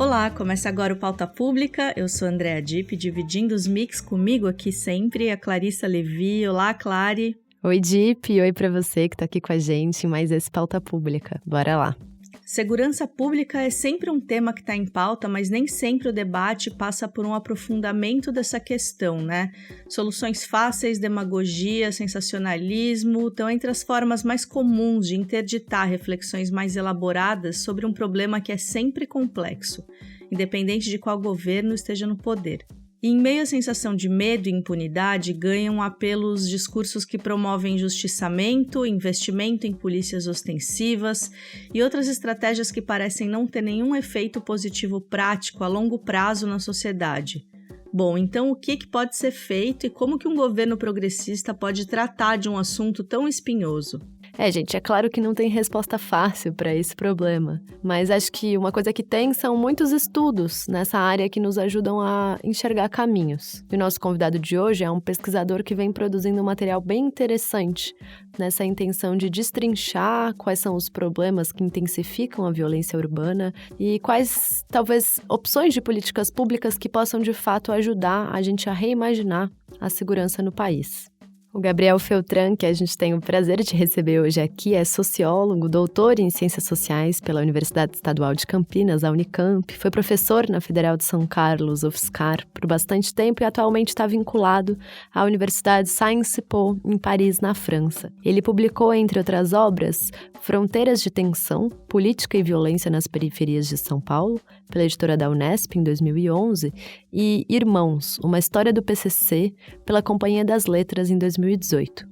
Olá, começa agora o Pauta Pública, eu sou Andréa Dipp, dividindo os mix comigo aqui sempre, a Clarissa Levi. Olá, Clary. Oi, Dipp, oi pra você que tá aqui com a gente em mais esse Pauta Pública. Bora lá. Segurança pública é sempre um tema que está em pauta, mas nem sempre o debate passa por um aprofundamento dessa questão, né? Soluções fáceis, demagogia, sensacionalismo estão entre as formas mais comuns de interditar reflexões mais elaboradas sobre um problema que é sempre complexo, independente de qual governo esteja no poder. E em meio à sensação de medo e impunidade, ganham apelo os discursos que promovem injustiçamento, investimento em polícias ostensivas e outras estratégias que parecem não ter nenhum efeito positivo prático a longo prazo na sociedade. Bom, então o que pode ser feito e como que um governo progressista pode tratar de um assunto tão espinhoso? Gente, é claro que não tem resposta fácil para esse problema, mas acho que uma coisa que tem são muitos estudos nessa área que nos ajudam a enxergar caminhos. E o nosso convidado de hoje é um pesquisador que vem produzindo um material bem interessante nessa intenção de destrinchar quais são os problemas que intensificam a violência urbana e quais, talvez, opções de políticas públicas que possam, de fato, ajudar a gente a reimaginar a segurança no país. O Gabriel Feltran, que a gente tem o prazer de receber hoje aqui, é sociólogo, doutor em Ciências Sociais pela Universidade Estadual de Campinas, a Unicamp, foi professor na Federal de São Carlos, UFSCar, por bastante tempo e atualmente está vinculado à Universidade Sciences Po, em Paris, na França. Ele publicou, entre outras obras, Fronteiras de Tensão, Política e Violência nas Periferias de São Paulo, pela editora da Unesp, em 2011, e Irmãos, uma história do PCC, pela Companhia das Letras, em 2018.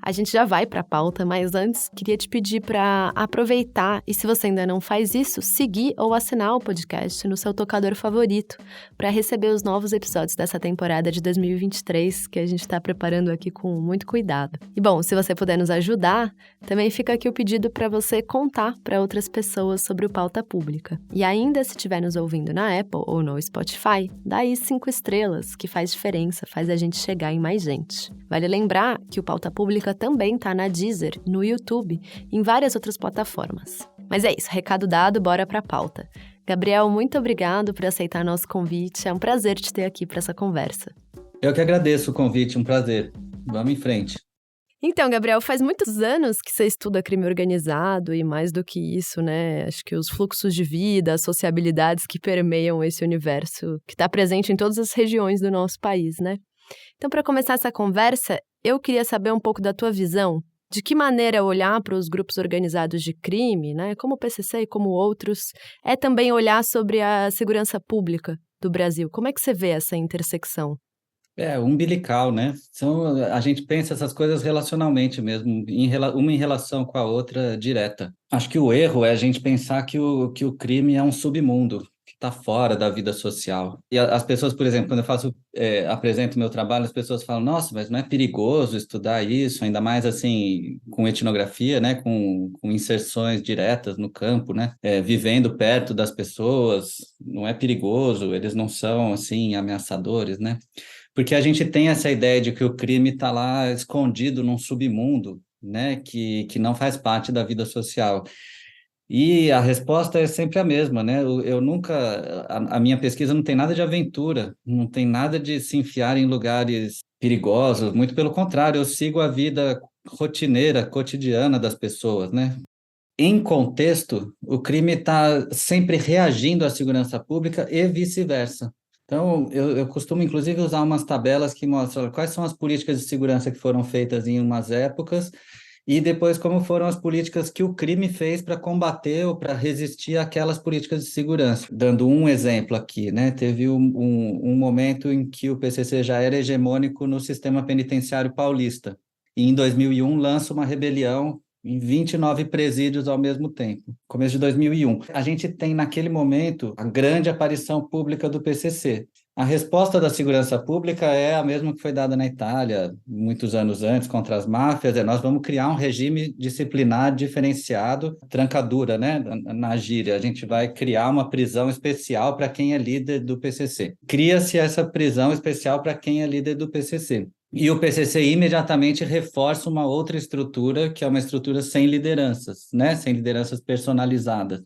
A gente já vai para a pauta, mas antes queria te pedir para aproveitar e, se você ainda não faz isso, seguir ou assinar o podcast no seu tocador favorito para receber os novos episódios dessa temporada de 2023 que a gente está preparando aqui com muito cuidado. E bom, se você puder nos ajudar, também fica aqui o pedido para você contar para outras pessoas sobre o Pauta Pública. E ainda, se estiver nos ouvindo na Apple ou no Spotify, dá aí 5 estrelas, que faz diferença, faz a gente chegar em mais gente. Vale lembrar que o Pauta Pública também está na Deezer, no YouTube e em várias outras plataformas. Mas é isso, recado dado, bora para a pauta. Gabriel, muito obrigado por aceitar nosso convite, é um prazer te ter aqui para essa conversa. Eu que agradeço o convite, um prazer. Vamos em frente. Então, Gabriel, faz muitos anos que você estuda crime organizado e mais do que isso, né? Acho que os fluxos de vida, as sociabilidades que permeiam esse universo que está presente em todas as regiões do nosso país, né? Então, para começar essa conversa, eu queria saber um pouco da tua visão, de que maneira olhar para os grupos organizados de crime, né, como o PCC e como outros, é também olhar sobre a segurança pública do Brasil. Como é que você vê essa intersecção? Umbilical, né? A gente pensa essas coisas relacionalmente mesmo, uma em relação com a outra direta. Acho que o erro é a gente pensar que o crime é um submundo, que está fora da vida social. E as pessoas, por exemplo, quando eu apresento meu trabalho, as pessoas falam, nossa, mas não é perigoso estudar isso, ainda mais assim, com etnografia, né? Com inserções diretas no campo, né? Vivendo perto das pessoas, não é perigoso, eles não são, assim, ameaçadores, né? Porque a gente tem essa ideia de que o crime está lá escondido num submundo, né, que não faz parte da vida social. E a resposta é sempre a mesma, né? Eu nunca... A minha pesquisa não tem nada de aventura, não tem nada de se enfiar em lugares perigosos, muito pelo contrário, eu sigo a vida rotineira, cotidiana das pessoas, né? Em contexto, o crime está sempre reagindo à segurança pública e vice-versa. Então, eu costumo, inclusive, usar umas tabelas que mostram quais são as políticas de segurança que foram feitas em umas épocas e depois como foram as políticas que o crime fez para combater ou para resistir àquelas políticas de segurança. Dando um exemplo aqui, né? Teve um momento em que o PCC já era hegemônico no sistema penitenciário paulista. E em 2001 lança uma rebelião em 29 presídios ao mesmo tempo, começo de 2001. A gente tem, naquele momento, a grande aparição pública do PCC. A resposta da segurança pública é a mesma que foi dada na Itália, muitos anos antes, contra as máfias, nós vamos criar um regime disciplinar diferenciado, trancadura, né, na gíria. A gente vai criar uma prisão especial para quem é líder do PCC. Cria-se essa prisão especial para quem é líder do PCC. E o PCC imediatamente reforça uma outra estrutura, que é uma estrutura sem lideranças, né? Sem lideranças personalizadas.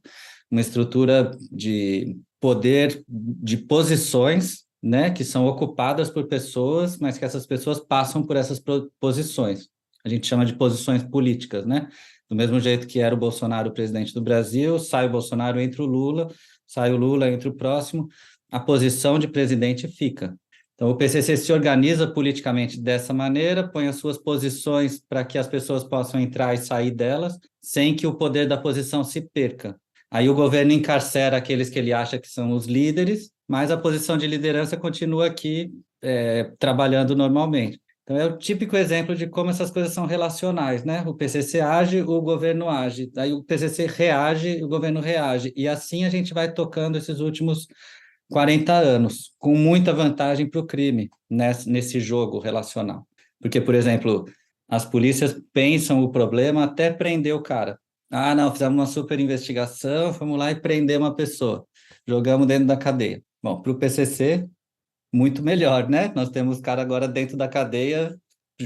Uma estrutura de poder de posições, né, que são ocupadas por pessoas, mas que essas pessoas passam por essas posições. A gente chama de posições políticas, né? Do mesmo jeito que era o Bolsonaro o presidente do Brasil, sai o Bolsonaro, entra o Lula, sai o Lula, entra o próximo, a posição de presidente fica. Então, o PCC se organiza politicamente dessa maneira, põe as suas posições para que as pessoas possam entrar e sair delas, sem que o poder da posição se perca. Aí o governo encarcera aqueles que ele acha que são os líderes, mas a posição de liderança continua aqui trabalhando normalmente. Então, é o típico exemplo de como essas coisas são relacionais, né? O PCC age, o governo age. Aí o PCC reage, o governo reage. E assim a gente vai tocando esses últimos 40 anos, com muita vantagem para o crime nesse jogo relacional. Porque, por exemplo, as polícias pensam o problema até prender o cara. Ah, não, fizemos uma super investigação, fomos lá e prender uma pessoa. Jogamos dentro da cadeia. Bom, para o PCC, muito melhor, né? Nós temos cara agora dentro da cadeia,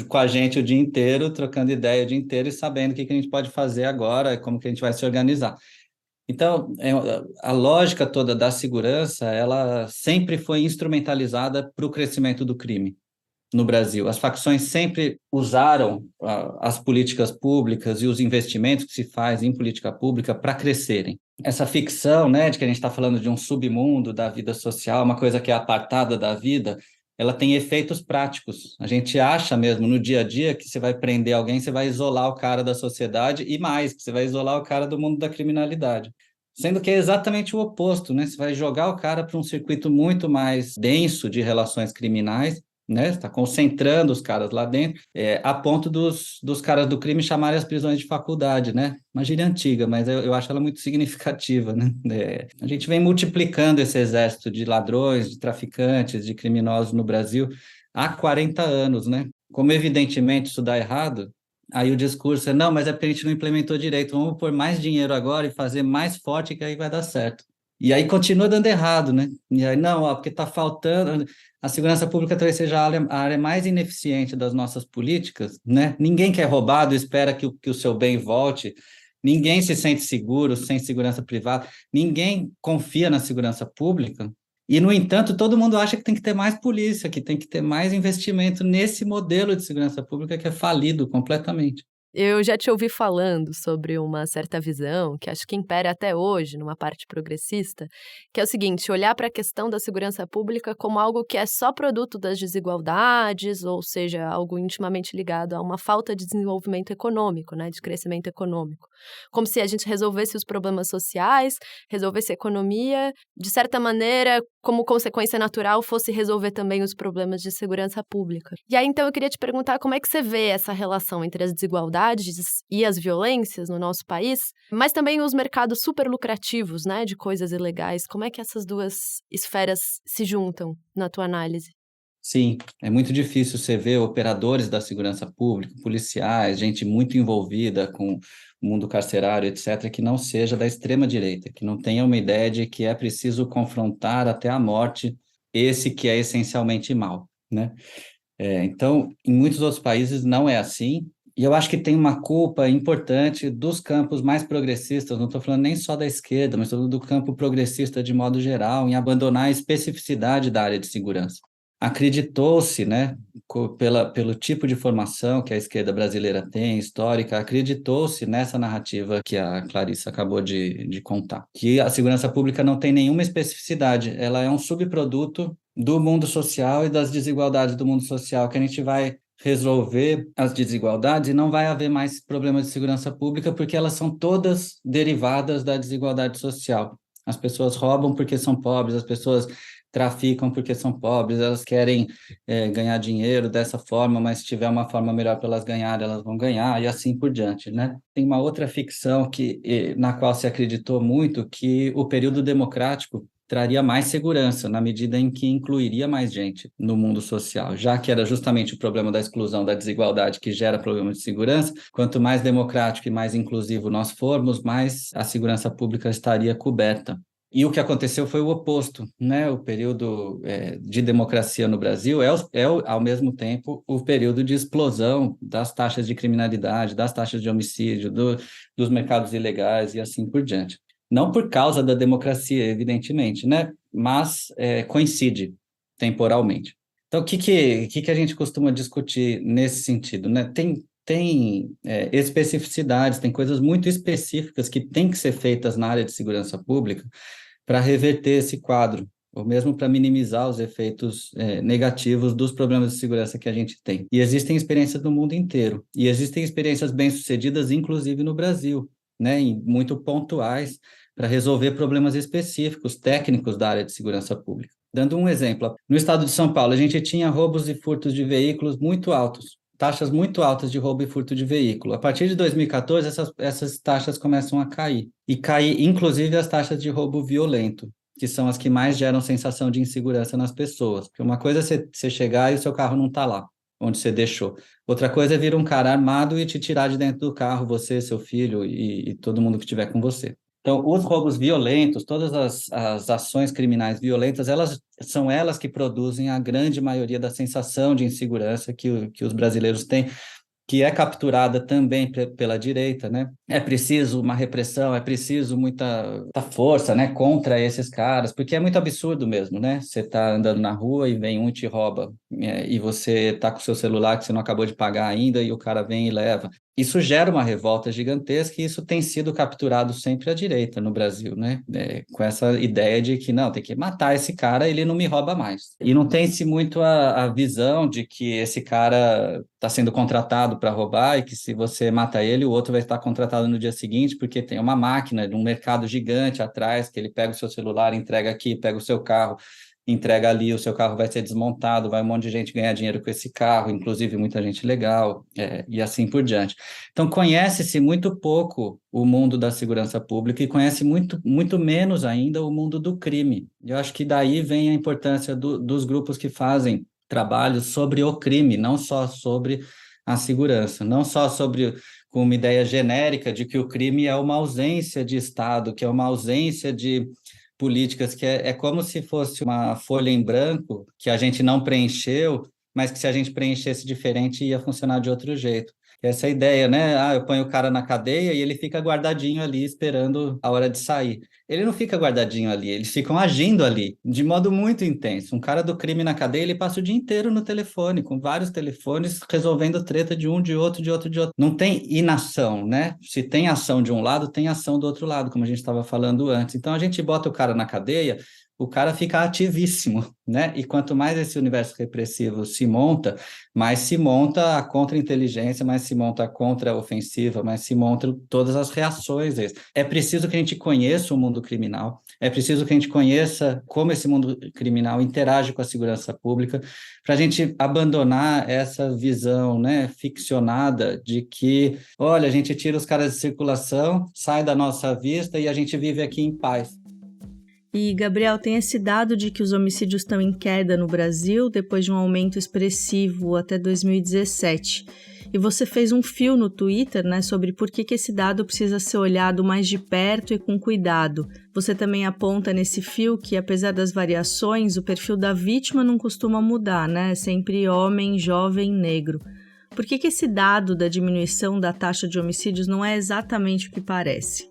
com a gente o dia inteiro, trocando ideia o dia inteiro e sabendo o que a gente pode fazer agora, como que a gente vai se organizar. Então, a lógica toda da segurança, ela sempre foi instrumentalizada para o crescimento do crime no Brasil. As facções sempre usaram as políticas públicas e os investimentos que se faz em política pública para crescerem. Essa ficção, né, de que a gente está falando de um submundo da vida social, uma coisa que é apartada da vida, ela tem efeitos práticos. A gente acha mesmo no dia a dia que você vai prender alguém, você vai isolar o cara da sociedade e mais, que você vai isolar o cara do mundo da criminalidade. Sendo que é exatamente o oposto, né? Você vai jogar o cara para um circuito muito mais denso de relações criminais, né? Está concentrando os caras lá dentro, a ponto dos caras do crime chamarem as prisões de faculdade, né? Uma gíria antiga, mas eu acho ela muito significativa, né? A gente vem multiplicando esse exército de ladrões, de traficantes, de criminosos no Brasil há 40 anos, né? Como evidentemente isso dá errado, aí o discurso é, não, mas é porque a gente não implementou direito, vamos pôr mais dinheiro agora e fazer mais forte que aí vai dar certo. E aí continua dando errado, né? E aí, não, ó, porque está faltando... A segurança pública talvez seja a área mais ineficiente das nossas políticas, né? Ninguém quer roubado, espera que o seu bem volte, ninguém se sente seguro sem segurança privada, ninguém confia na segurança pública, e, no entanto, todo mundo acha que tem que ter mais polícia, que tem que ter mais investimento nesse modelo de segurança pública que é falido completamente. Eu já te ouvi falando sobre uma certa visão, que acho que impera até hoje, numa parte progressista, que é o seguinte, olhar para a questão da segurança pública como algo que é só produto das desigualdades, ou seja, algo intimamente ligado a uma falta de desenvolvimento econômico, né, de crescimento econômico. Como se a gente resolvesse os problemas sociais, resolvesse a economia, de certa maneira, como consequência natural, fosse resolver também os problemas de segurança pública. E aí, então, eu queria te perguntar como é que você vê essa relação entre as desigualdades e as violências no nosso país, mas também os mercados super lucrativos, né, de coisas ilegais. Como é que essas duas esferas se juntam na tua análise? Sim, é muito difícil você ver operadores da segurança pública, policiais, gente muito envolvida com o mundo carcerário, etc., que não seja da extrema-direita, que não tenha uma ideia de que é preciso confrontar até a morte esse que é essencialmente mal, né? Então, em muitos outros países não é assim, e eu acho que tem uma culpa importante dos campos mais progressistas, não estou falando nem só da esquerda, mas do campo progressista de modo geral, em abandonar a especificidade da área de segurança. Acreditou-se, né, pelo tipo de formação que a esquerda brasileira tem, histórica, acreditou-se nessa narrativa que a Clarissa acabou de contar, que a segurança pública não tem nenhuma especificidade, ela é um subproduto do mundo social e das desigualdades do mundo social, que a gente vai resolver as desigualdades e não vai haver mais problemas de segurança pública porque elas são todas derivadas da desigualdade social. As pessoas roubam porque são pobres, as pessoas traficam porque são pobres, elas querem ganhar dinheiro dessa forma, mas se tiver uma forma melhor para elas ganharem, elas vão ganhar, e assim por diante, né? Tem uma outra ficção na qual se acreditou muito, que o período democrático traria mais segurança, na medida em que incluiria mais gente no mundo social, já que era justamente o problema da exclusão, da desigualdade que gera problemas de segurança. Quanto mais democrático e mais inclusivo nós formos, mais a segurança pública estaria coberta. E o que aconteceu foi o oposto, né? O período de democracia no Brasil ao mesmo tempo, o período de explosão das taxas de criminalidade, das taxas de homicídio, dos mercados ilegais e assim por diante. Não por causa da democracia, evidentemente, né? Mas coincide temporalmente. Então, o que a gente costuma discutir nesse sentido, né? Tem especificidades, tem coisas muito específicas que têm que ser feitas na área de segurança pública para reverter esse quadro, ou mesmo para minimizar os efeitos negativos dos problemas de segurança que a gente tem. E existem experiências no mundo inteiro, e existem experiências bem-sucedidas, inclusive no Brasil, né, muito pontuais, para resolver problemas específicos, técnicos da área de segurança pública. Dando um exemplo, no estado de São Paulo, a gente tinha roubos e furtos de veículos muito altos, taxas muito altas de roubo e furto de veículo. A partir de 2014, essas taxas começam a cair. E cair, inclusive, as taxas de roubo violento, que são as que mais geram sensação de insegurança nas pessoas. Porque uma coisa é você chegar e o seu carro não está lá, onde você deixou. Outra coisa é vir um cara armado e te tirar de dentro do carro, você, seu filho e todo mundo que estiver com você. Então, os roubos violentos, todas as ações criminais violentas, são elas que produzem a grande maioria da sensação de insegurança que os brasileiros têm, que é capturada também pela direita, né? É preciso uma repressão, é preciso muita força, né, contra esses caras, porque é muito absurdo mesmo, né? Você está andando na rua e vem um e te rouba, e você está com o seu celular que você não acabou de pagar ainda e o cara vem e leva. Isso gera uma revolta gigantesca e isso tem sido capturado sempre à direita no Brasil, né? Com essa ideia de que, não, tem que matar esse cara, ele não me rouba mais. E não tem-se muito a visão de que esse cara está sendo contratado para roubar e que se você mata ele, o outro vai estar contratado no dia seguinte, porque tem uma máquina de um mercado gigante atrás, que ele pega o seu celular, entrega aqui, pega o seu carro, entrega ali, o seu carro vai ser desmontado, vai um monte de gente ganhar dinheiro com esse carro, inclusive muita gente legal, e assim por diante. Então, conhece-se muito pouco o mundo da segurança pública e conhece muito, muito menos ainda o mundo do crime. Eu acho que daí vem a importância dos grupos que fazem trabalhos sobre o crime, não só sobre a segurança, não só sobre com uma ideia genérica de que o crime é uma ausência de Estado, que é uma ausência de políticas, que é como se fosse uma folha em branco que a gente não preencheu, mas que se a gente preenchesse diferente ia funcionar de outro jeito. Essa ideia, né? Eu ponho o cara na cadeia e ele fica guardadinho ali esperando a hora de sair. Ele não fica guardadinho ali, eles ficam agindo ali de modo muito intenso. Um cara do crime na cadeia, ele passa o dia inteiro no telefone, com vários telefones, resolvendo treta de um, de outro, de outro, de outro. Não tem inação, né? Se tem ação de um lado, tem ação do outro lado, como a gente estava falando antes. Então a gente bota o cara na cadeia, o cara fica ativíssimo, né? E quanto mais esse universo repressivo se monta, mais se monta a contra-inteligência, mais se monta a contra-ofensiva, mais se montam todas as reações. É preciso que a gente conheça o mundo criminal, é preciso que a gente conheça como esse mundo criminal interage com a segurança pública, para a gente abandonar essa visão, né, ficcionada de que, olha, a gente tira os caras de circulação, sai da nossa vista e a gente vive aqui em paz. E, Gabriel, tem esse dado de que os homicídios estão em queda no Brasil depois de um aumento expressivo até 2017. E você fez um fio no Twitter, né, sobre por que esse dado precisa ser olhado mais de perto e com cuidado. Você também aponta nesse fio que, apesar das variações, o perfil da vítima não costuma mudar, né? Sempre homem, jovem, negro. Por que esse dado da diminuição da taxa de homicídios não é exatamente o que parece?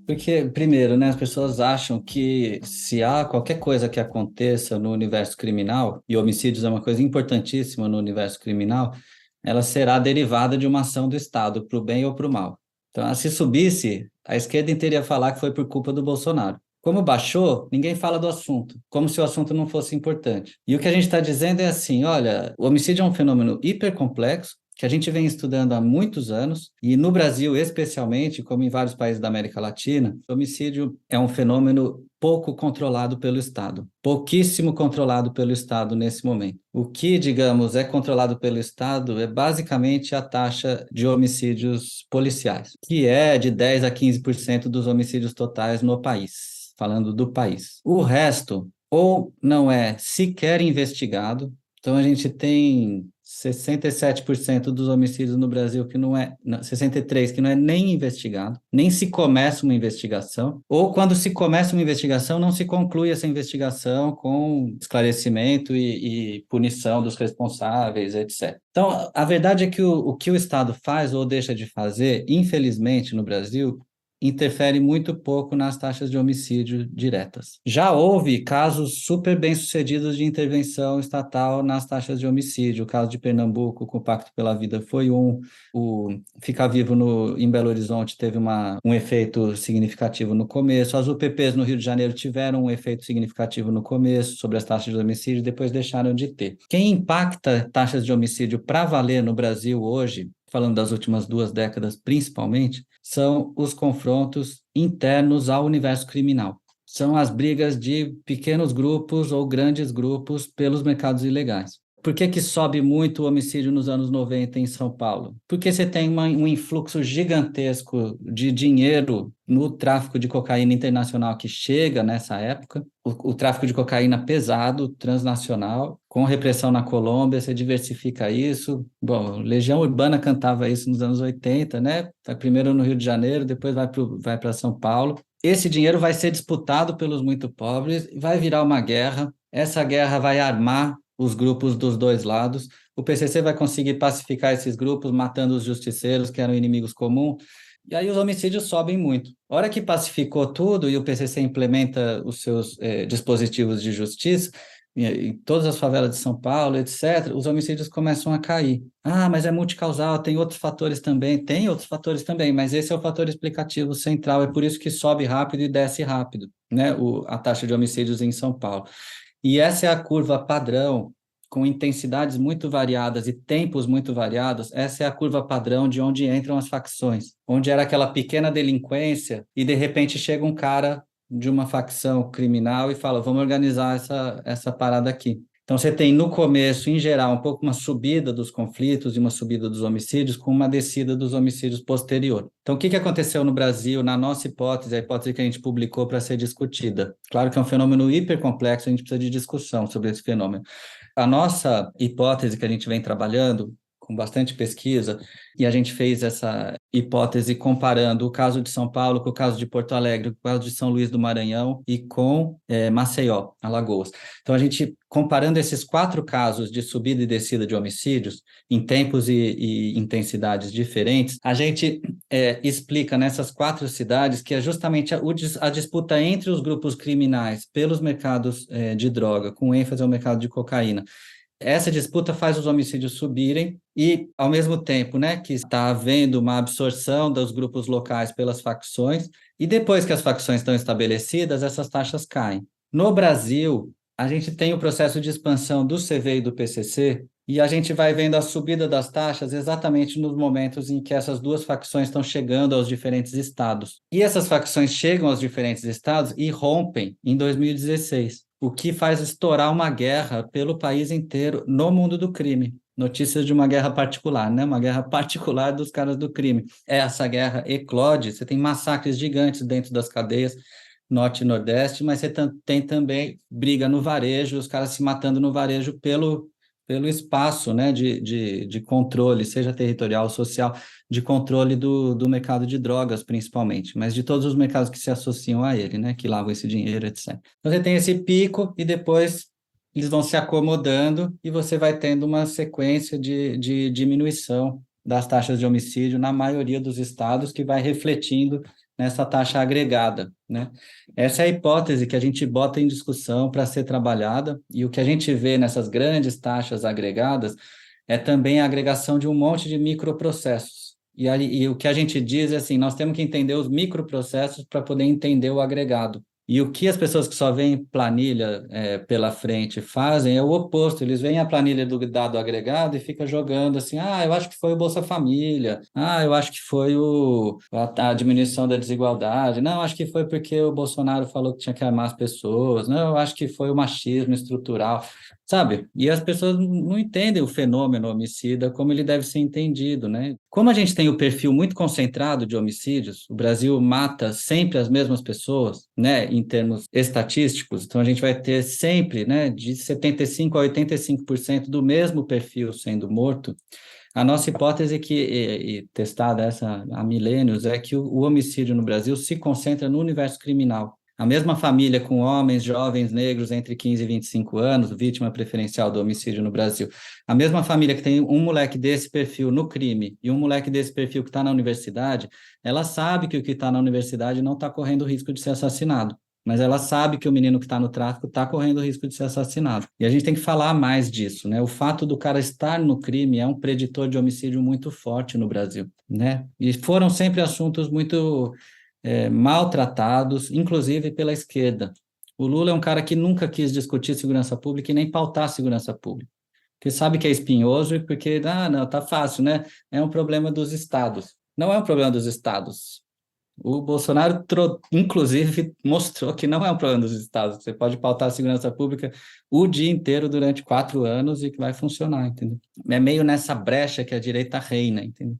Porque, primeiro, né, as pessoas acham que se há qualquer coisa que aconteça no universo criminal, e homicídios é uma coisa importantíssima no universo criminal, ela será derivada de uma ação do Estado, para o bem ou para o mal. Então, se subisse, a esquerda inteira ia falar que foi por culpa do Bolsonaro. Como baixou, ninguém fala do assunto, como se o assunto não fosse importante. E o que a gente está dizendo é assim, olha, o homicídio é um fenômeno hipercomplexo, que a gente vem estudando há muitos anos, e no Brasil especialmente, como em vários países da América Latina, o homicídio é um fenômeno pouco controlado pelo Estado, pouquíssimo controlado pelo Estado nesse momento. O que, digamos, é controlado pelo Estado é basicamente a taxa de homicídios policiais, que é de 10 a 15% dos homicídios totais no país, falando do país. O resto, ou não é sequer investigado, então a gente tem 67% dos homicídios no Brasil que não é, 63% que não é nem investigado, nem se começa uma investigação, ou quando se começa uma investigação, não se conclui essa investigação com esclarecimento e punição dos responsáveis, etc. Então, a verdade é que o que o Estado faz ou deixa de fazer, infelizmente, no Brasil, interfere muito pouco nas taxas de homicídio diretas. Já houve casos super bem-sucedidos de intervenção estatal nas taxas de homicídio. O caso de Pernambuco, com o Pacto pela Vida, foi um. O Ficar Vivo em Belo Horizonte teve um efeito significativo no começo. As UPPs no Rio de Janeiro tiveram um efeito significativo no começo sobre as taxas de homicídio, depois deixaram de ter. Quem impacta taxas de homicídio para valer no Brasil hoje, falando das últimas 2 décadas principalmente, são os confrontos internos ao universo criminal. São as brigas de pequenos grupos ou grandes grupos pelos mercados ilegais. Por que sobe muito o homicídio nos anos 90 em São Paulo? Porque você tem um influxo gigantesco de dinheiro no tráfico de cocaína internacional que chega nessa época, o tráfico de cocaína pesado, transnacional, com repressão na Colômbia, você diversifica isso. Bom, Legião Urbana cantava isso nos anos 80, né? Primeiro no Rio de Janeiro, depois vai para São Paulo. Esse dinheiro vai ser disputado pelos muito pobres, vai virar uma guerra, essa guerra vai armar os grupos dos dois lados. O PCC vai conseguir pacificar esses grupos, matando os justiceiros, que eram inimigos comuns, e aí os homicídios sobem muito. A hora que pacificou tudo e o PCC implementa os seus dispositivos de justiça, em todas as favelas de São Paulo, etc., os homicídios começam a cair. Ah, mas é multicausal, tem outros fatores também. Tem outros fatores também, mas esse é o fator explicativo central, é por isso que sobe rápido e desce rápido, né, a taxa de homicídios em São Paulo. E essa é a curva padrão, com intensidades muito variadas e tempos muito variados. Essa é a curva padrão de onde entram as facções, onde era aquela pequena delinquência e, de repente, chega um cara de uma facção criminal e fala, vamos organizar essa parada aqui. Então, você tem, no começo, em geral, um pouco uma subida dos conflitos e uma subida dos homicídios com uma descida dos homicídios posterior. Então, o que aconteceu no Brasil, na nossa hipótese, a hipótese que a gente publicou para ser discutida? Claro que é um fenômeno hipercomplexo, a gente precisa de discussão sobre esse fenômeno. A nossa hipótese que a gente vem trabalhando, com bastante pesquisa, e a gente fez essa hipótese comparando o caso de São Paulo com o caso de Porto Alegre, com o caso de São Luís do Maranhão e com Maceió, Alagoas. Então, a gente, comparando esses 4 casos de subida e descida de homicídios, em tempos e intensidades diferentes, a gente explica nessas 4 cidades que é justamente a disputa entre os grupos criminais pelos mercados de droga, com ênfase ao mercado de cocaína. Essa disputa faz os homicídios subirem e, ao mesmo tempo, né, que está havendo uma absorção dos grupos locais pelas facções, e depois que as facções estão estabelecidas, essas taxas caem. No Brasil, a gente tem o processo de expansão do CV e do PCC, e a gente vai vendo a subida das taxas exatamente nos momentos em que essas 2 facções estão chegando aos diferentes estados. E essas facções chegam aos diferentes estados e rompem em 2016. O que faz estourar uma guerra pelo país inteiro no mundo do crime. Notícias de uma guerra particular, né? Uma guerra particular dos caras do crime. Essa guerra eclode, você tem massacres gigantes dentro das cadeias norte e nordeste, mas você tem também briga no varejo, os caras se matando no varejo pelo espaço, né, de controle, seja territorial ou social, de controle do mercado de drogas, principalmente, mas de todos os mercados que se associam a ele, né, que lavam esse dinheiro, etc. Então, você tem esse pico e depois eles vão se acomodando e você vai tendo uma sequência de diminuição das taxas de homicídio na maioria dos estados, que vai refletindo nessa taxa agregada, né? Essa é a hipótese que a gente bota em discussão para ser trabalhada, e o que a gente vê nessas grandes taxas agregadas é também a agregação de um monte de microprocessos. E o que a gente diz é assim, nós temos que entender os microprocessos para poder entender o agregado. E o que as pessoas que só veem planilha pela frente fazem é o oposto, eles veem a planilha do dado agregado e ficam jogando assim, eu acho que foi o Bolsa Família, eu acho que foi a diminuição da desigualdade, não, acho que foi porque o Bolsonaro falou que tinha que armar as pessoas, não, eu acho que foi o machismo estrutural, sabe? E as pessoas não entendem o fenômeno homicida como ele deve ser entendido, né? Como a gente tem o perfil muito concentrado de homicídios, o Brasil mata sempre as mesmas pessoas, né, em termos estatísticos, então a gente vai ter sempre, né, de 75% a 85% do mesmo perfil sendo morto. A nossa hipótese e testada essa há milênios é que o homicídio no Brasil se concentra no universo criminal. A mesma família com homens, jovens, negros entre 15 e 25 anos, vítima preferencial do homicídio no Brasil. A mesma família que tem um moleque desse perfil no crime e um moleque desse perfil que está na universidade, ela sabe que o que está na universidade não está correndo risco de ser assassinado. Mas ela sabe que o menino que está no tráfico está correndo risco de ser assassinado. E a gente tem que falar mais disso, né? O fato do cara estar no crime é um preditor de homicídio muito forte no Brasil, né? E foram sempre assuntos muito maltratados, inclusive pela esquerda. O Lula é um cara que nunca quis discutir segurança pública e nem pautar segurança pública, porque sabe que é espinhoso e porque, não, tá fácil, né? É um problema dos estados. Não é um problema dos estados. O Bolsonaro, inclusive, mostrou que não é um problema dos estados. Você pode pautar a segurança pública o dia inteiro durante 4 anos e que vai funcionar, entendeu? É meio nessa brecha que a direita reina, entendeu?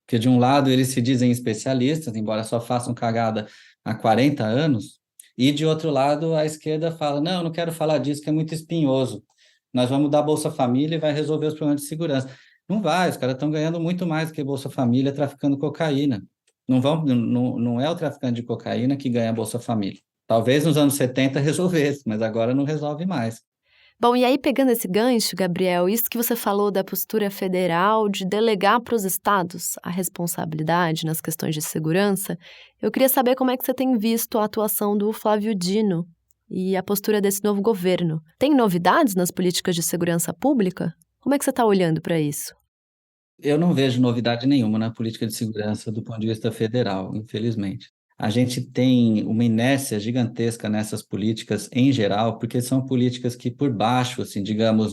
Porque, de um lado, eles se dizem especialistas, embora só façam cagada há 40 anos, e, de outro lado, a esquerda fala, não quero falar disso, que é muito espinhoso. Nós vamos dar Bolsa Família e vai resolver os problemas de segurança. Não vai, os caras estão ganhando muito mais do que Bolsa Família traficando cocaína. Não é o traficante de cocaína que ganha a Bolsa Família. Talvez nos anos 70 resolvesse, mas agora não resolve mais. Bom, e aí pegando esse gancho, Gabriel, isso que você falou da postura federal de delegar para os estados a responsabilidade nas questões de segurança, eu queria saber como é que você tem visto a atuação do Flávio Dino e a postura desse novo governo. Tem novidades nas políticas de segurança pública? Como é que você está olhando para isso? Eu não vejo novidade nenhuma na política de segurança do ponto de vista federal, infelizmente. A gente tem uma inércia gigantesca nessas políticas em geral, porque são políticas que por baixo, assim, digamos,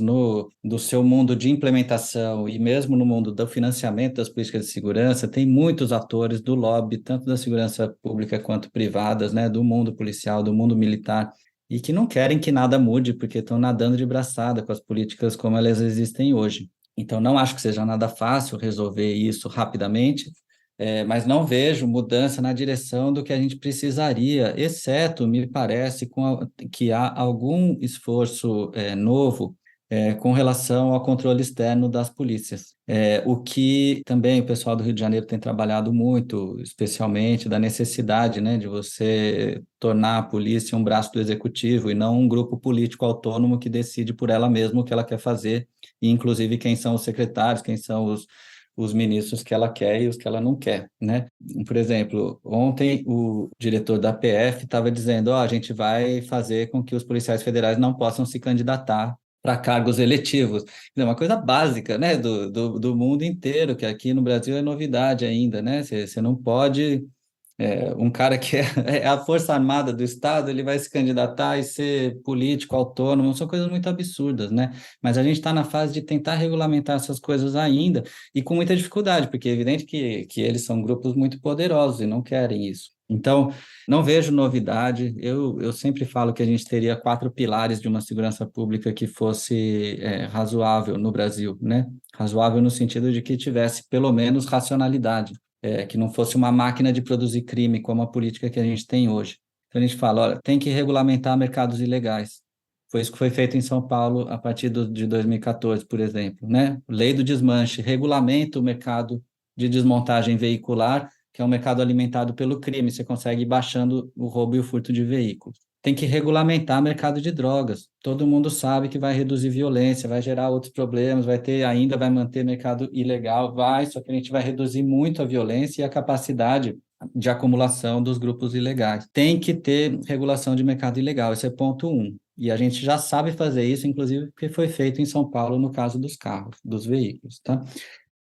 do seu mundo de implementação e mesmo no mundo do financiamento das políticas de segurança, tem muitos atores do lobby, tanto da segurança pública quanto privadas, né, do mundo policial, do mundo militar, e que não querem que nada mude, porque estão nadando de braçada com as políticas como elas existem hoje. Então, não acho que seja nada fácil resolver isso rapidamente, mas não vejo mudança na direção do que a gente precisaria, exceto, me parece, que há algum esforço novo com relação ao controle externo das polícias. O que também o pessoal do Rio de Janeiro tem trabalhado muito, especialmente da necessidade, né, de você tornar a polícia um braço do executivo e não um grupo político autônomo que decide por ela mesma o que ela quer fazer, e inclusive quem são os secretários, quem são os ministros que ela quer e os que ela não quer, né? Por exemplo, ontem o diretor da PF estava dizendo, a gente vai fazer com que os policiais federais não possam se candidatar para cargos eletivos. É uma coisa básica, né, do mundo inteiro, que aqui no Brasil é novidade ainda, né? Você não pode... um cara que é a Força Armada do Estado, ele vai se candidatar e ser político, autônomo, são coisas muito absurdas, né? Mas a gente está na fase de tentar regulamentar essas coisas ainda, e com muita dificuldade, porque é evidente que eles são grupos muito poderosos e não querem isso. Então, não vejo novidade. Eu sempre falo que a gente teria 4 pilares de uma segurança pública que fosse razoável no Brasil, né? Razoável no sentido de que tivesse pelo menos racionalidade. Que não fosse uma máquina de produzir crime, como a política que a gente tem hoje. Então, a gente fala, olha, tem que regulamentar mercados ilegais. Foi isso que foi feito em São Paulo a partir de 2014, por exemplo, né? Lei do desmanche, regulamenta o mercado de desmontagem veicular, que é um mercado alimentado pelo crime, você consegue ir baixando o roubo e o furto de veículos. Tem que regulamentar o mercado de drogas. Todo mundo sabe que vai reduzir violência, vai gerar outros problemas, vai manter mercado ilegal, só que a gente vai reduzir muito a violência e a capacidade de acumulação dos grupos ilegais. Tem que ter regulação de mercado ilegal, esse é ponto 1. E a gente já sabe fazer isso, inclusive porque foi feito em São Paulo no caso dos carros, dos veículos, tá?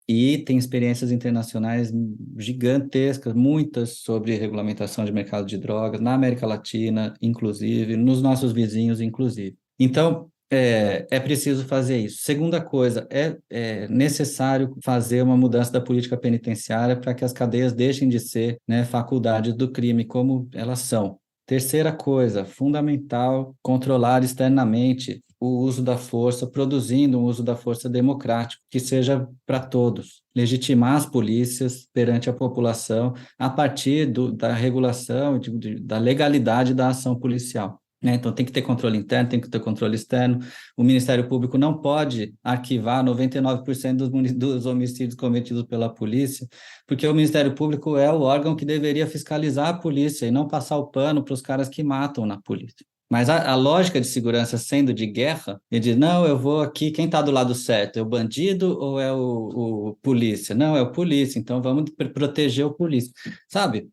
E tem experiências internacionais gigantescas, muitas sobre regulamentação de mercado de drogas, na América Latina, inclusive, nos nossos vizinhos, inclusive. Então, é preciso fazer isso. Segunda coisa, é necessário fazer uma mudança da política penitenciária para que as cadeias deixem de ser, né, faculdades do crime, como elas são. Terceira coisa, fundamental, controlar externamente o uso da força, produzindo um uso da força democrático, que seja para todos. Legitimar as polícias perante a população a partir da regulação, da legalidade da ação policial. né? Então, tem que ter controle interno, tem que ter controle externo. O Ministério Público não pode arquivar 99% dos homicídios cometidos pela polícia, porque o Ministério Público é o órgão que deveria fiscalizar a polícia e não passar o pano para os caras que matam na polícia. Mas a lógica de segurança sendo de guerra, ele diz, não, eu vou aqui, quem está do lado certo? É o bandido ou é o polícia? Não, é o polícia, então vamos proteger o polícia. Sabe?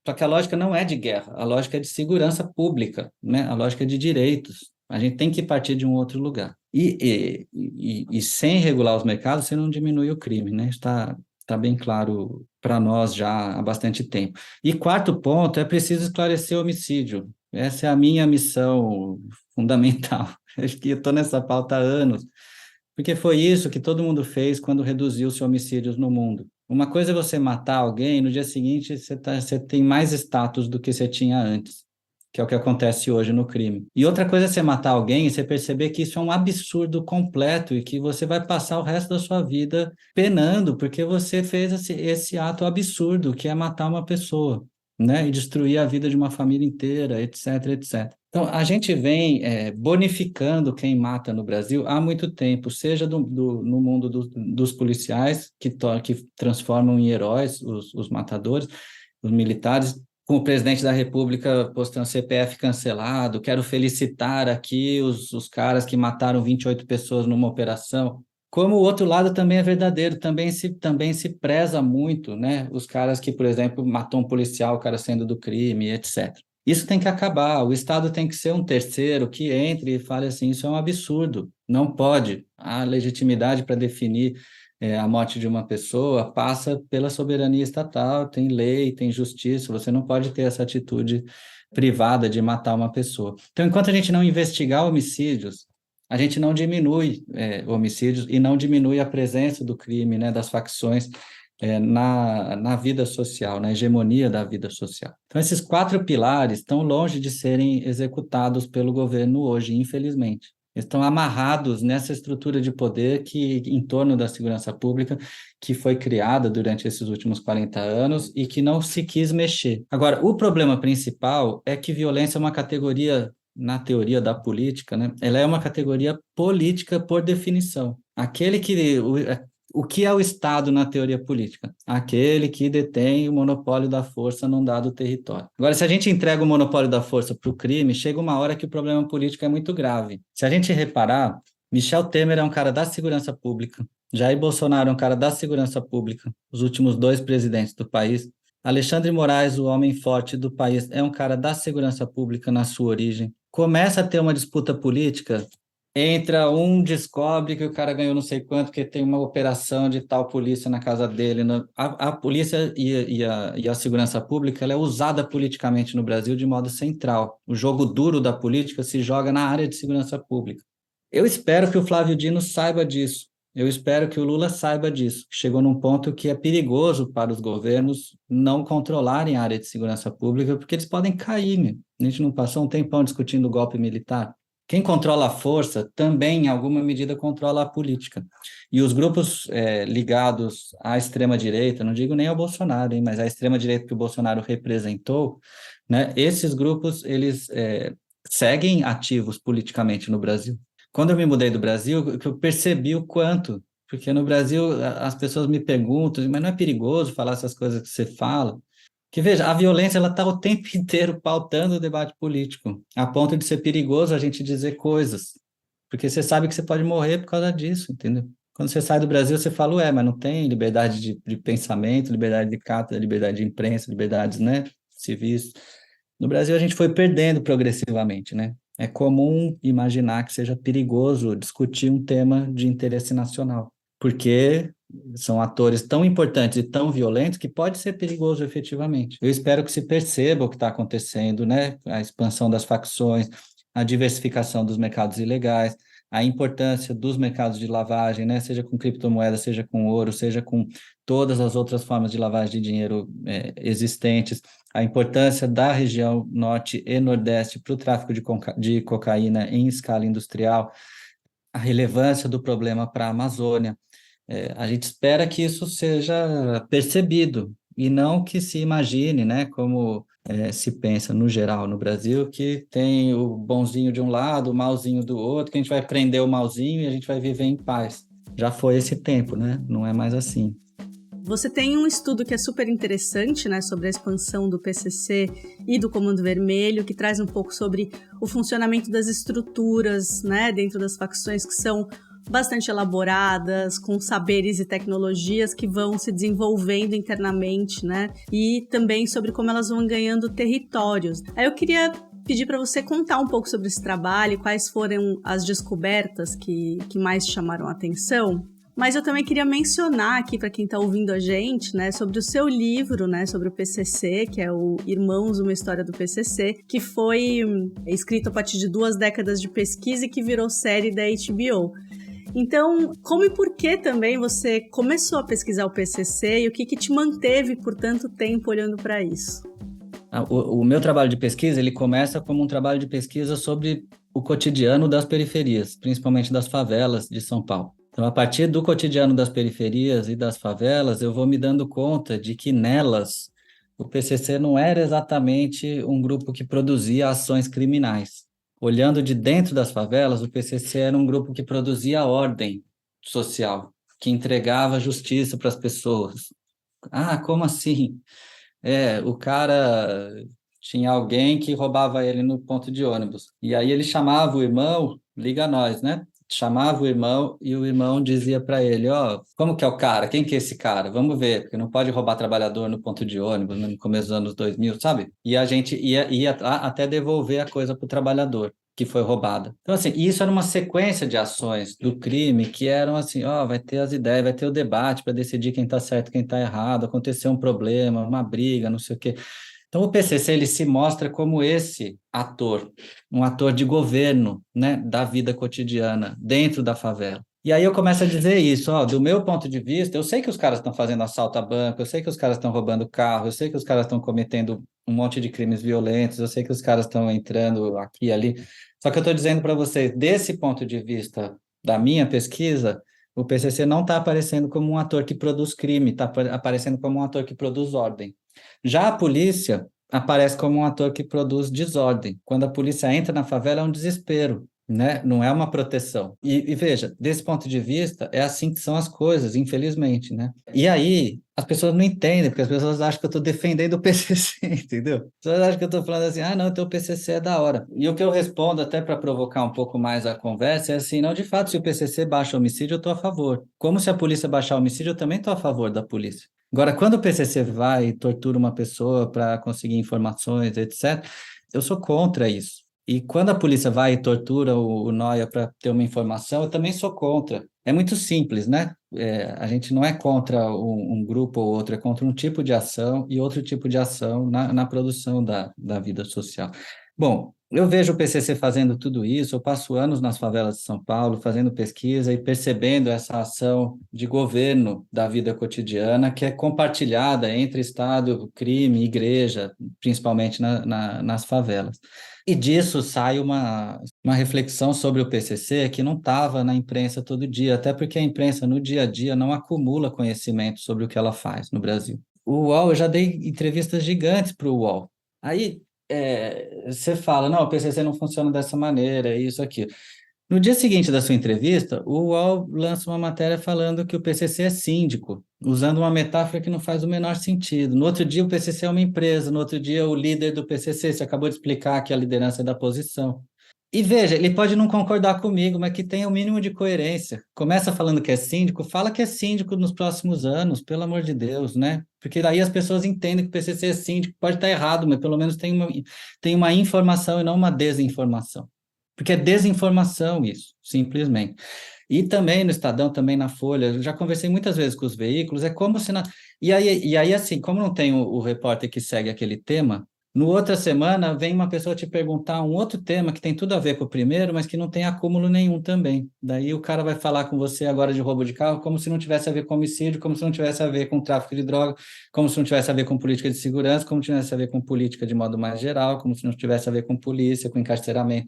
Só que a lógica não é de guerra, a lógica é de segurança pública, né? A lógica é de direitos. A gente tem que partir de um outro lugar. E sem regular os mercados, você não diminui o crime, né? Está bem claro para nós já há bastante tempo. E quarto ponto, é preciso esclarecer o homicídio. Essa é a minha missão fundamental. Acho que eu estou nessa pauta há anos, porque foi isso que todo mundo fez quando reduziu os homicídios no mundo. Uma coisa é você matar alguém, no dia seguinte você tem mais status do que você tinha antes, que é o que acontece hoje no crime. E outra coisa é você matar alguém e você perceber que isso é um absurdo completo e que você vai passar o resto da sua vida penando porque você fez esse ato absurdo, que é matar uma pessoa, né? E destruir a vida de uma família inteira, etc, etc. Então, a gente vem bonificando quem mata no Brasil há muito tempo, seja no mundo dos policiais, que transformam em heróis os matadores, os militares, com o presidente da República postando CPF cancelado, quero felicitar aqui os caras que mataram 28 pessoas numa operação. Como o outro lado também é verdadeiro, também se preza muito, né? Os caras que, por exemplo, matou um policial, o cara sendo do crime, etc. Isso tem que acabar. O Estado tem que ser um terceiro que entre e fale assim: isso é um absurdo, não pode. A legitimidade para definir a morte de uma pessoa passa pela soberania estatal, tem lei, tem justiça, você não pode ter essa atitude privada de matar uma pessoa. Então, enquanto a gente não investigar homicídios, a gente não diminui homicídios e não diminui a presença do crime, né, das facções na vida social, na hegemonia da vida social. Então, esses 4 pilares estão longe de serem executados pelo governo hoje, infelizmente. Estão amarrados nessa estrutura de poder que, em torno da segurança pública, que foi criada durante esses últimos 40 anos e que não se quis mexer. Agora, o problema principal é que violência é uma categoria, na teoria da política, né? Ela é uma categoria política por definição. O que é o Estado na teoria política? Aquele que detém o monopólio da força num dado território. Agora, se a gente entrega o monopólio da força para o crime, chega uma hora que o problema político é muito grave. Se a gente reparar, Michel Temer é um cara da segurança pública, Jair Bolsonaro é um cara da segurança pública, os últimos 2 presidentes do país. Alexandre Moraes, o homem forte do país, é um cara da segurança pública na sua origem. Começa a ter uma disputa política, descobre que o cara ganhou não sei quanto, porque tem uma operação de tal polícia na casa dele. A polícia e a segurança pública ela é usada politicamente no Brasil de modo central. O jogo duro da política se joga na área de segurança pública. Eu espero que o Flávio Dino saiba disso. Eu espero que o Lula saiba disso. Chegou num ponto que é perigoso para os governos não controlarem a área de segurança pública, porque eles podem cair, né? A gente não passou um tempão discutindo o golpe militar. Quem controla a força também, em alguma medida, controla a política. E os grupos ligados à extrema-direita, não digo nem ao Bolsonaro, hein, mas à extrema-direita que o Bolsonaro representou, né, esses grupos, eles seguem ativos politicamente no Brasil. Quando eu me mudei do Brasil, eu percebi o quanto, porque no Brasil as pessoas me perguntam, mas não é perigoso falar essas coisas que você fala? Que veja, a violência ela está o tempo inteiro pautando o debate político, a ponto de ser perigoso a gente dizer coisas, porque você sabe que você pode morrer por causa disso, entendeu? Quando você sai do Brasil, você fala, mas não tem liberdade de pensamento, liberdade de cátedra, liberdade de imprensa, liberdades, né, civis. No Brasil, a gente foi perdendo progressivamente, né? É comum imaginar que seja perigoso discutir um tema de interesse nacional, porque são atores tão importantes e tão violentos que pode ser perigoso efetivamente. Eu espero que se perceba o que está acontecendo, né? A expansão das facções, a diversificação dos mercados ilegais, a importância dos mercados de lavagem, né? Seja com criptomoeda, seja com ouro, seja com todas as outras formas de lavagem de dinheiro existentes, a importância da região norte e nordeste para o tráfico de cocaína em escala industrial, a relevância do problema para a Amazônia. A gente espera que isso seja percebido e não que se imagine, né, como se pensa no geral no Brasil, que tem o bonzinho de um lado, o malzinho do outro, que a gente vai prender o malzinho e a gente vai viver em paz. Já foi esse tempo, né? Não é mais assim. Você tem um estudo que é super interessante, né, sobre a expansão do PCC e do Comando Vermelho, que traz um pouco sobre o funcionamento das estruturas, né, dentro das facções, que são bastante elaboradas, com saberes e tecnologias que vão se desenvolvendo internamente, né, e também sobre como elas vão ganhando territórios. Aí eu queria pedir para você contar um pouco sobre esse trabalho, quais foram as descobertas que mais chamaram a atenção. Mas eu também queria mencionar aqui para quem está ouvindo a gente, né, sobre o seu livro, né, sobre o PCC, que é o Irmãos, uma História do PCC, que foi escrito a partir de 2 décadas de pesquisa e que virou série da HBO. Então, como e por que também você começou a pesquisar o PCC e o que te manteve por tanto tempo olhando para isso? O meu trabalho de pesquisa, ele começa como um trabalho de pesquisa sobre o cotidiano das periferias, principalmente das favelas de São Paulo. Então, a partir do cotidiano das periferias e das favelas, eu vou me dando conta de que nelas o PCC não era exatamente um grupo que produzia ações criminais. Olhando de dentro das favelas, o PCC era um grupo que produzia ordem social, que entregava justiça para as pessoas. Ah, como assim? O cara tinha alguém que roubava ele no ponto de ônibus. E aí ele chamava o irmão, liga a nós, né? Chamava o irmão e o irmão dizia para ele, como que é o cara? Quem que é esse cara? Vamos ver, porque não pode roubar trabalhador no ponto de ônibus, no começo dos anos 2000, sabe? E a gente ia até devolver a coisa para o trabalhador que foi roubada. Então, assim, isso era uma sequência de ações do crime que eram assim, vai ter as ideias, vai ter o debate para decidir quem está certo, quem está errado, aconteceu um problema, uma briga, não sei o quê. Então, o PCC ele se mostra como esse ator, um ator de governo, né, da vida cotidiana, dentro da favela. E aí eu começo a dizer isso, do meu ponto de vista, eu sei que os caras estão fazendo assalto a banco, eu sei que os caras estão roubando carro, eu sei que os caras estão cometendo um monte de crimes violentos, eu sei que os caras estão entrando aqui e ali, só que eu estou dizendo para vocês, desse ponto de vista da minha pesquisa, o PCC não está aparecendo como um ator que produz crime, está aparecendo como um ator que produz ordem. Já a polícia aparece como um ator que produz desordem. Quando a polícia entra na favela, é um desespero, né? Não é uma proteção. E veja, desse ponto de vista, é assim que são as coisas, infelizmente, né? E aí, as pessoas não entendem, porque as pessoas acham que eu estou defendendo o PCC, entendeu? As pessoas acham que eu estou falando assim, não, então o PCC é da hora. E o que eu respondo, até para provocar um pouco mais a conversa, é assim, não, de fato, se o PCC baixa homicídio, eu estou a favor. Como se a polícia baixar homicídio, eu também estou a favor da polícia. Agora, quando o PCC vai e tortura uma pessoa para conseguir informações, etc., eu sou contra isso. E quando a polícia vai e tortura o Nóia para ter uma informação, eu também sou contra. É muito simples, né? A gente não é contra um grupo ou outro, é contra um tipo de ação e outro tipo de ação na produção da vida social. Bom, eu vejo o PCC fazendo tudo isso, eu passo anos nas favelas de São Paulo fazendo pesquisa e percebendo essa ação de governo da vida cotidiana que é compartilhada entre Estado, crime, igreja, principalmente nas favelas. E disso sai uma reflexão sobre o PCC que não estava na imprensa todo dia, até porque a imprensa no dia a dia não acumula conhecimento sobre o que ela faz no Brasil. O UOL, eu já dei entrevistas gigantes para o UOL. Aí você fala, não, o PCC não funciona dessa maneira, isso, aquilo. No dia seguinte da sua entrevista, o UOL lança uma matéria falando que o PCC é síndico, usando uma metáfora que não faz o menor sentido. No outro dia, o PCC é uma empresa, no outro dia, o líder do PCC, você acabou de explicar que a liderança é da posição. E veja, ele pode não concordar comigo, mas que tenha o mínimo de coerência. Começa falando que é síndico, fala que é síndico nos próximos anos, pelo amor de Deus, né? Porque daí as pessoas entendem que o PCC é síndico, pode estar errado, mas pelo menos tem uma informação e não uma desinformação. Porque é desinformação isso, simplesmente. E também no Estadão, também na Folha, eu já conversei muitas vezes com os veículos, é como se... E aí, assim, como não tem o repórter que segue aquele tema, no outra semana vem uma pessoa te perguntar um outro tema que tem tudo a ver com o primeiro, mas que não tem acúmulo nenhum também. Daí o cara vai falar com você agora de roubo de carro como se não tivesse a ver com homicídio, como se não tivesse a ver com tráfico de droga, como se não tivesse a ver com política de segurança, como se não tivesse a ver com política de modo mais geral, como se não tivesse a ver com polícia, com encarceramento.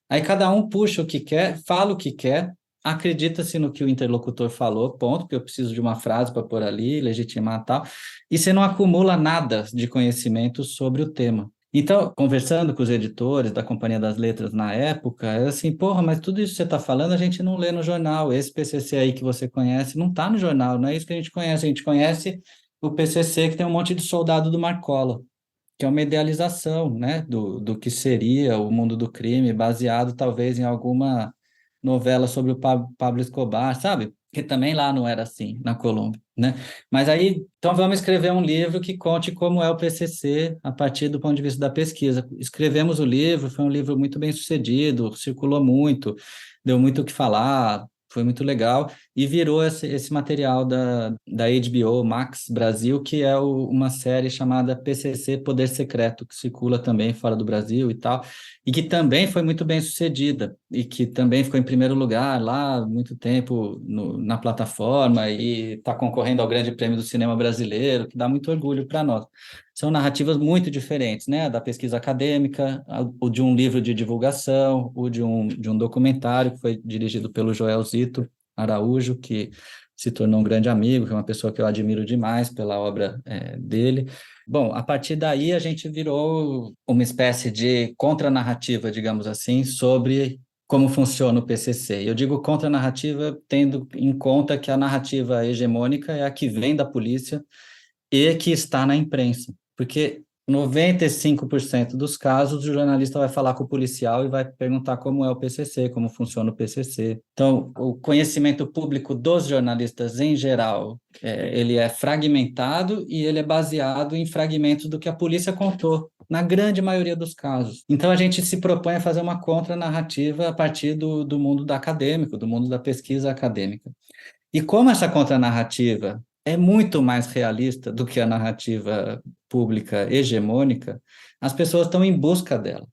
Aí cada um puxa o que quer, fala o que quer, acredita-se no que o interlocutor falou, ponto, porque eu preciso de uma frase para pôr ali, legitimar tal, e você não acumula nada de conhecimento sobre o tema. Então, conversando com os editores da Companhia das Letras na época, é assim, porra, mas tudo isso que você está falando a gente não lê no jornal, esse PCC aí que você conhece não está no jornal, não é isso que a gente conhece o PCC que tem um monte de soldado do Marcola, que é uma idealização, né, do que seria o mundo do crime, baseado talvez em alguma novela sobre o Pablo Escobar, sabe? Que também lá não era assim, na Colômbia, né? Mas aí, então vamos escrever um livro que conte como é o PCC a partir do ponto de vista da pesquisa. Escrevemos o livro, foi um livro muito bem sucedido, circulou muito, deu muito o que falar, foi muito legal, e virou esse material da HBO Max Brasil, que é uma série chamada PCC Poder Secreto, que circula também fora do Brasil e tal, e que também foi muito bem sucedida, e que também ficou em primeiro lugar lá muito tempo na plataforma, e está concorrendo ao Grande Prêmio do Cinema Brasileiro, que dá muito orgulho para nós. São narrativas muito diferentes, né? Da pesquisa acadêmica, o de um livro de divulgação, o de um documentário que foi dirigido pelo Joel Zito Araújo, que se tornou um grande amigo, que é uma pessoa que eu admiro demais pela obra dele. Bom, a partir daí a gente virou uma espécie de contranarrativa, digamos assim, sobre como funciona o PCC. Eu digo contranarrativa tendo em conta que a narrativa hegemônica é a que vem da polícia e que está na imprensa, porque 95% dos casos o jornalista vai falar com o policial e vai perguntar como é o PCC, como funciona o PCC. Então, o conhecimento público dos jornalistas em geral, ele é fragmentado e ele é baseado em fragmentos do que a polícia contou, na grande maioria dos casos. Então, a gente se propõe a fazer uma contranarrativa a partir do mundo acadêmico, do mundo da pesquisa acadêmica. E como essa contranarrativa é muito mais realista do que a narrativa pública hegemônica, as pessoas estão em busca dela.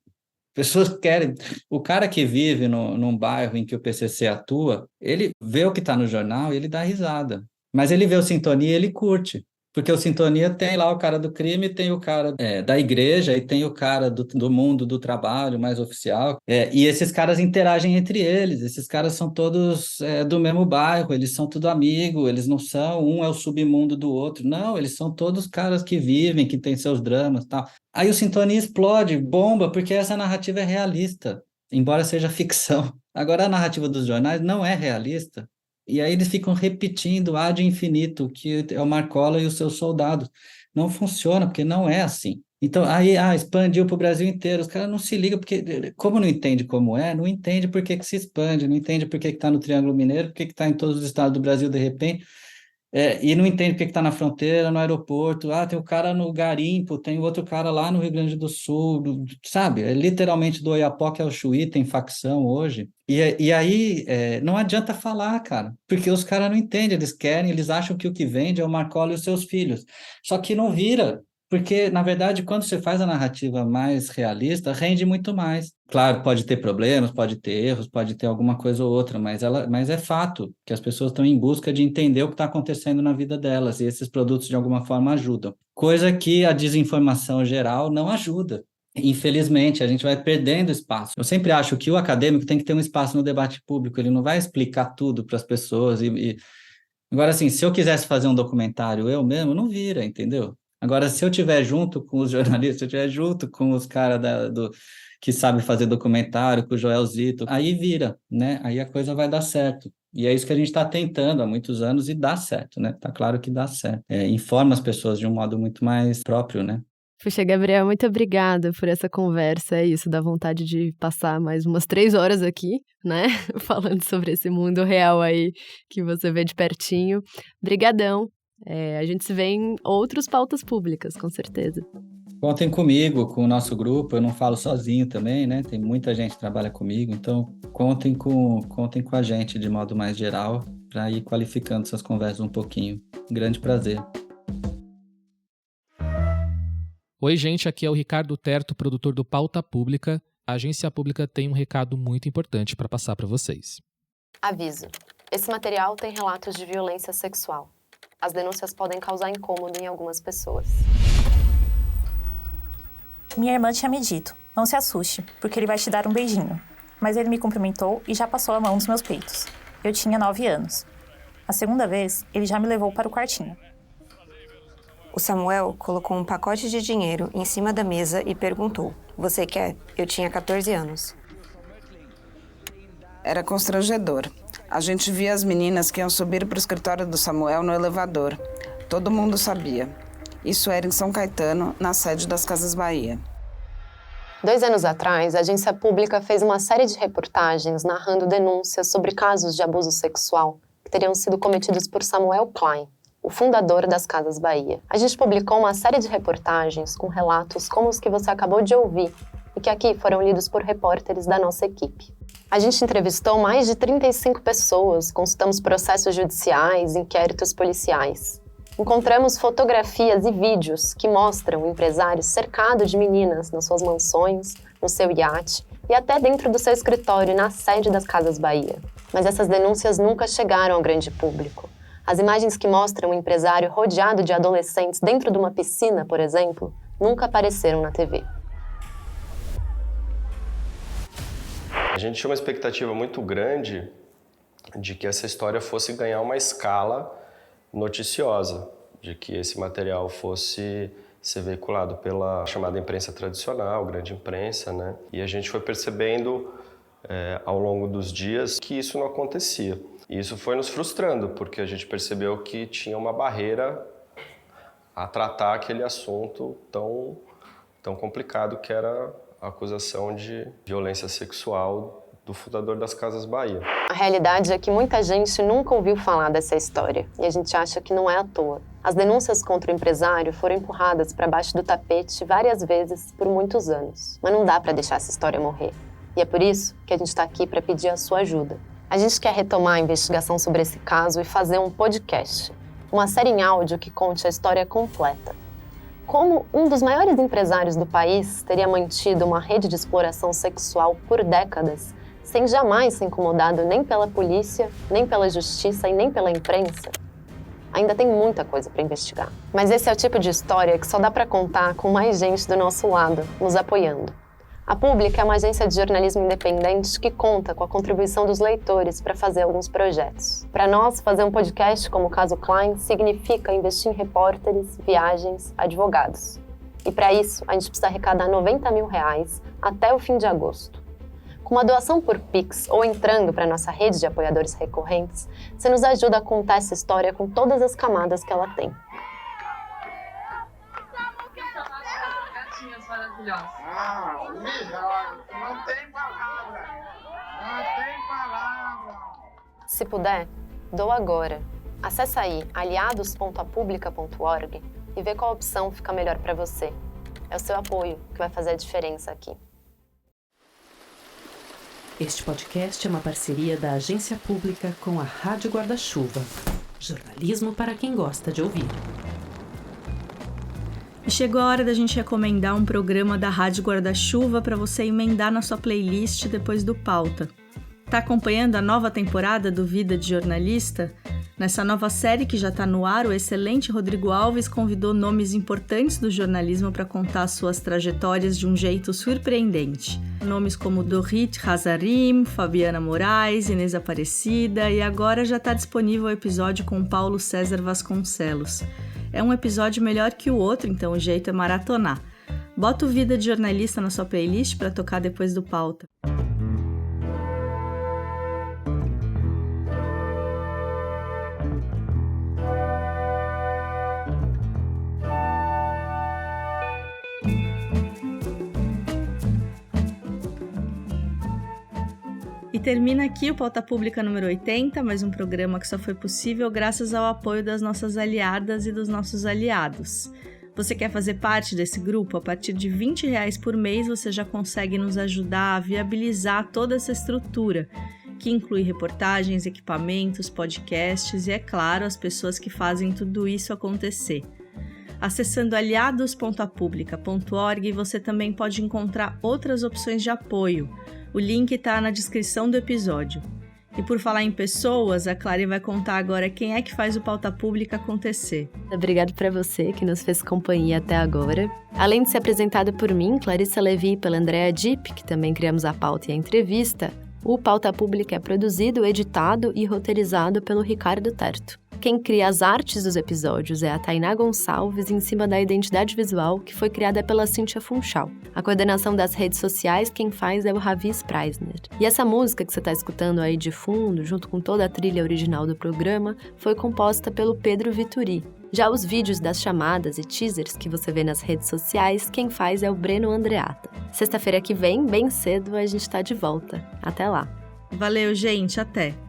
Pessoas querem... O cara que vive num bairro em que o PCC atua, ele vê o que está no jornal e ele dá risada. Mas ele vê o Sintonia e ele curte. Porque o Sintonia tem lá o cara do crime, tem o cara da igreja e tem o cara do mundo do trabalho mais oficial. E esses caras interagem entre eles. Esses caras são todos do mesmo bairro, eles são tudo amigos, eles não são, um é o submundo do outro. Não, eles são todos caras que vivem, que têm seus dramas e tal. Aí o Sintonia explode, bomba, porque essa narrativa é realista, embora seja ficção. Agora, a narrativa dos jornais não é realista. E aí eles ficam repetindo ad infinito, que é o Marcola e os seus soldados. Não funciona, porque não é assim. Então, aí expandiu para o Brasil inteiro. Os caras não se ligam, porque como não entende como é, não entende por que se expande, não entende por que está no Triângulo Mineiro, por que está em todos os estados do Brasil de repente, e não entende por que está na fronteira, no aeroporto. Tem o cara no garimpo, tem o outro cara lá no Rio Grande do Sul, sabe? É literalmente do Oiapoque ao Chuí, tem facção hoje. E aí não adianta falar, cara, porque os caras não entendem, eles acham que o que vende é o Marcola e os seus filhos. Só que não vira, porque, na verdade, quando você faz a narrativa mais realista, rende muito mais. Claro, pode ter problemas, pode ter erros, pode ter alguma coisa ou outra, mas é fato que as pessoas estão em busca de entender o que está acontecendo na vida delas, e esses produtos, de alguma forma, ajudam. Coisa que a desinformação geral não ajuda. Infelizmente, a gente vai perdendo espaço. Eu sempre acho que o acadêmico tem que ter um espaço no debate público, ele não vai explicar tudo para as pessoas. Agora, assim, se eu quisesse fazer um documentário eu mesmo, não vira, entendeu? Agora, se eu estiver junto com os jornalistas, se eu estiver junto com os caras que sabem fazer documentário, com o Joel Zito, aí vira, né? Aí a coisa vai dar certo. E é isso que a gente está tentando há muitos anos e dá certo, né? Tá claro que dá certo. Informa as pessoas de um modo muito mais próprio, né? Puxa, Gabriel, muito obrigada por essa conversa. É isso, dá vontade de passar mais umas 3 horas aqui, né? Falando sobre esse mundo real aí que você vê de pertinho. Brigadão. A gente se vê em outras pautas públicas, com certeza. Contem comigo, com o nosso grupo. Eu não falo sozinho também, né? Tem muita gente que trabalha comigo, então contem com a gente de modo mais geral para ir qualificando essas conversas um pouquinho. Um grande prazer. Oi, gente, aqui é o Ricardo Terto, produtor do Pauta Pública. A agência pública tem um recado muito importante para passar para vocês. Aviso: esse material tem relatos de violência sexual. As denúncias podem causar incômodo em algumas pessoas. Minha irmã tinha me dito: não se assuste, porque ele vai te dar um beijinho. Mas ele me cumprimentou e já passou a mão nos meus peitos. Eu tinha 9 anos. A segunda vez, ele já me levou para o quartinho. O Samuel colocou um pacote de dinheiro em cima da mesa e perguntou: "Você quer?" Eu tinha 14 anos. Era constrangedor. A gente via as meninas que iam subir para o escritório do Samuel no elevador. Todo mundo sabia. Isso era em São Caetano, na sede das Casas Bahia. 2 anos atrás, a agência pública fez uma série de reportagens narrando denúncias sobre casos de abuso sexual que teriam sido cometidos por Samuel Klein, o fundador das Casas Bahia. A gente publicou uma série de reportagens com relatos como os que você acabou de ouvir e que aqui foram lidos por repórteres da nossa equipe. A gente entrevistou mais de 35 pessoas, consultamos processos judiciais, inquéritos policiais. Encontramos fotografias e vídeos que mostram o empresário cercado de meninas nas suas mansões, no seu iate e até dentro do seu escritório na sede das Casas Bahia. Mas essas denúncias nunca chegaram ao grande público. As imagens que mostram o empresário rodeado de adolescentes dentro de uma piscina, por exemplo, nunca apareceram na TV. A gente tinha uma expectativa muito grande de que essa história fosse ganhar uma escala noticiosa, de que esse material fosse ser veiculado pela chamada imprensa tradicional, grande imprensa, né? E a gente foi percebendo ao longo dos dias que isso não acontecia. E isso foi nos frustrando, porque a gente percebeu que tinha uma barreira a tratar aquele assunto tão complicado que era a acusação de violência sexual do fundador das Casas Bahia. A realidade é que muita gente nunca ouviu falar dessa história e a gente acha que não é à toa. As denúncias contra o empresário foram empurradas para baixo do tapete várias vezes por muitos anos. Mas não dá para deixar essa história morrer. E é por isso que a gente está aqui para pedir a sua ajuda. A gente quer retomar a investigação sobre esse caso e fazer um podcast, uma série em áudio que conte a história completa. Como um dos maiores empresários do país teria mantido uma rede de exploração sexual por décadas, sem jamais ser incomodado nem pela polícia, nem pela justiça e nem pela imprensa? Ainda tem muita coisa para investigar. Mas esse é o tipo de história que só dá para contar com mais gente do nosso lado, nos apoiando. A Pública é uma agência de jornalismo independente que conta com a contribuição dos leitores para fazer alguns projetos. Para nós, fazer um podcast como o caso Klein significa investir em repórteres, viagens, advogados. E para isso, a gente precisa arrecadar R$90 mil até o fim de agosto. Com uma doação por Pix ou entrando para a nossa rede de apoiadores recorrentes, você nos ajuda a contar essa história com todas as camadas que ela tem. Não tem palavra. Se puder, doa agora. Acesse aí aliados.apublica.org e vê qual opção fica melhor para você. É o seu apoio que vai fazer a diferença aqui. Este podcast é uma parceria da Agência Pública com a Rádio Guarda-Chuva. Jornalismo para quem gosta de ouvir. E chegou a hora da gente recomendar um programa da Rádio Guarda-Chuva para você emendar na sua playlist depois do Pauta. Tá acompanhando a nova temporada do Vida de Jornalista? Nessa nova série que já está no ar, o excelente Rodrigo Alves convidou nomes importantes do jornalismo para contar suas trajetórias de um jeito surpreendente. Nomes como Dorit Hazarim, Fabiana Moraes, Inês Aparecida, e agora já está disponível o episódio com Paulo César Vasconcelos. É um episódio melhor que o outro, então o jeito é maratonar. Bota o Vida de Jornalista na sua playlist para tocar depois do Pauta. E termina aqui o Pauta Pública número 80, mais um programa que só foi possível graças ao apoio das nossas aliadas e dos nossos aliados. Você quer fazer parte desse grupo? A partir de R$20 por mês você já consegue nos ajudar a viabilizar toda essa estrutura, que inclui reportagens, equipamentos, podcasts e, é claro, as pessoas que fazem tudo isso acontecer. Acessando aliados.apublica.org você também pode encontrar outras opções de apoio. O link está na descrição do episódio. E por falar em pessoas, a Clary vai contar agora quem é que faz o Pauta Pública acontecer. Obrigado para você que nos fez companhia até agora. Além de ser apresentada por mim, Clarissa Levi, e pela Andrea Dipp, que também criamos a pauta e a entrevista, O Pauta Pública é produzido, editado e roteirizado pelo Ricardo Terto. Quem cria as artes dos episódios é a Tainá Gonçalves, em cima da identidade visual, que foi criada pela Cíntia Funchal. A coordenação das redes sociais, quem faz é o Ravi Spreisner. E essa música que você está escutando aí de fundo, junto com toda a trilha original do programa, foi composta pelo Pedro Vituri. Já os vídeos das chamadas e teasers que você vê nas redes sociais, quem faz é o Breno Andreata. Sexta-feira que vem, bem cedo, a gente está de volta. Até lá! Valeu, gente. Até!